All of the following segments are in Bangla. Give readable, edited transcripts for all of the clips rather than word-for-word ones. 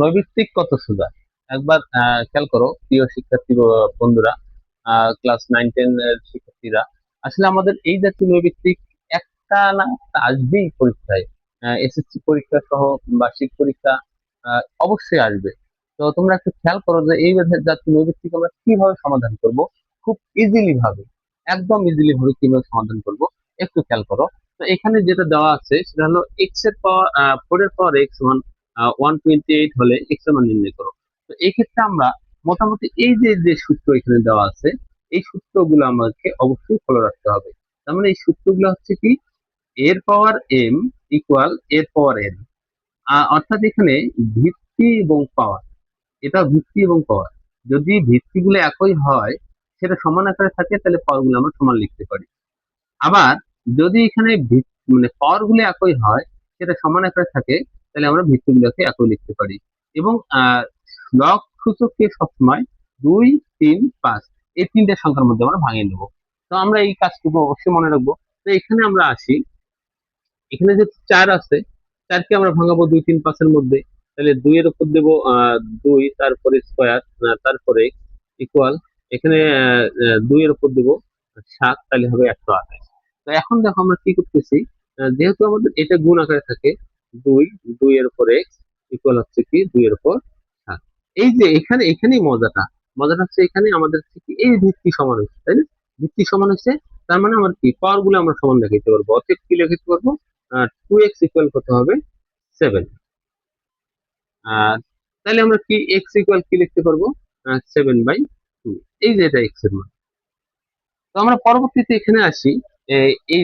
নৈমিত্তিক কত সোজা, একবার খেয়াল করো প্রিয় শিক্ষার্থী বন্ধুরা, ক্লাস 9-10 এর শিক্ষার্থীরা। আসলে আমাদের এই জাতীয় নৈমিত্তিক একটা না একটা আসবেই পরীক্ষায়, এসএসসি পরীক্ষা সহ বার্ষিক পরীক্ষা অবশ্যই আসবে। তো তোমরা একটু খেয়াল করো যে এই জাতীয় নৈমিত্তিক আমরা কিভাবে সমাধান করব, খুব ইজিলি ভাবে, একদম ইজিলি ভাবে কিভাবে সমাধান করব একটু খেয়াল করো। তো এখানে যেটা দেওয়া আছে সেটা হলো এক্স এর পাওয়ার 4 এর পাওয়ার এক্স 128 হলে এক্স এর মান নির্ণয় করো। তো এই ক্ষেত্রে আমরা মোটামুটি এই যে যে সূত্র এখানে দেওয়া আছে, এই সূত্রগুলো আমাকে অবশ্যই ফলো রাখতে হবে। তার মানে এই সূত্রগুলো হচ্ছে কি, এর পাওয়ার এম ইকুয়াল এর পাওয়ার এন। অর্থাৎ এখানে ভিত্তি এবং পাওয়ার, এটা ভিত্তি এবং পাওয়ার, যদি ভিত্তিগুলো একই হয়, সেটা সমান আকারে থাকে, তাহলে পাওয়ার গুলো আমরা সমান লিখতে পারি। আবার যদি এখানে মানে পাওয়ার গুলো একই হয়, সেটা সমান আকারে থাকে, তাহলে আমরা ভিত্তিগুলোকে একই লিখতে পারি। এবং লব সূচককে সবসময় 2, 3, 5 এই তিনটে সংখ্যার মধ্যে আমরা ভাঙিয়ে নেবো। তো আমরা এই কাজটুকু অবশ্যই মনে রাখবো। তো এখানে আমরা আসি, এখানে যে 4 আছে, 4কে আমরা ভাঙাবো 2, 3, 5 এর মধ্যে। তাহলে 2 এর উপর দেবো 2, তারপরে স্কোয়ার, তারপরে ইকুয়াল, এখানে 2 এর উপর দেবো 7, তাহলে হবে 128। তো এখন দেখো আমরা কি করতেছি, যেহেতু আমাদের এটা গুণ আকারে থাকে, 2, 2 এর উপর এক্স ইকুয়াল হচ্ছে কি 2 এর উপর 7। এই যে এখানে এখানেই মজাটা, মজাটা হচ্ছে এখানে আমাদের হচ্ছে কি এই ভিত্তি সমান হচ্ছে, তাই না? ভিত্তি সমান হচ্ছে, তার মানে আমার কি পাওয়ার গুলো আমরা সমান লিখতে পারবো। অতএব কি লিখতে পারবো, 2x ইকুয়াল কত হবে, 7। আর তাহলে আমরা কি এক্স ইকুয়াল কি লিখতে পারবো, 7/2। এই যে এটা এক্স এর মান। তো আমরা পরবর্তীতে এখানে আসি, এই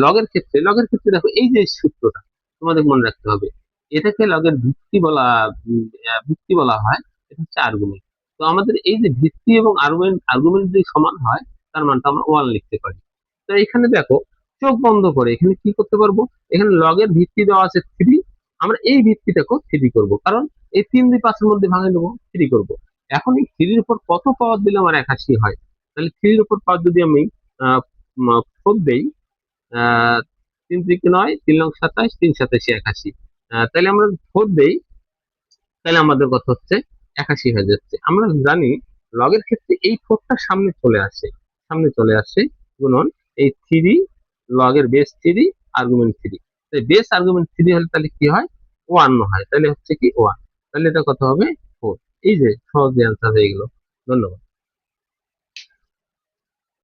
লগের ক্ষেত্রে দেখো এই যে সূত্রটা তোমাদের মনে রাখতে হবে, এটাকে লগের ভিত্তি বলা, ভিত্তি বলা হয়। এটা হচ্ছে আর্গুমেন্ট। তো আমাদের এই যে ভিত্তি এবং আর্গুমেন্ট আর্গুমেন্ট যদি সমান হয়, তার মানটা আমরা 1 লিখতে পারি। তো এখানে দেখো, চোখ বন্ধ করে এখানে কি করতে পারবো, এখানে লগের ভিত্তি দেওয়া আছে 3, আমরা এই ভিত্তিটাকে 3 করব, কারণ এই 3 দিয়ে 5 এর মধ্যে ভাঙে নেবো, 3 করব। এখন এই 3-র উপর কত পাওয়ার দিলে আমার 81 হয়, তাহলে 3-র উপর পাওয়ার যদি আমি 4 দেই, 3 3 9, 3 9 27, 3 27 81, তাহলে আমরা 4 দেই, তাহলে আমাদের কত হচ্ছে, 81 হয়ে যাচ্ছে। আমরা জানি লগের ক্ষেত্রে এই 4টা সামনে চলে আসে গুণন এই 3, লগের বেস 3, আর্গুমেন্ট 3। বেস আর্গুমেন্ট 3 হলে তাহলে কি হয়, 1 হয়, তাহলে হচ্ছে কি 1, তাহলে এটা কত হবে, 4। এই যে সহজে অ্যান্সার হয়ে গেল। ধন্যবাদ।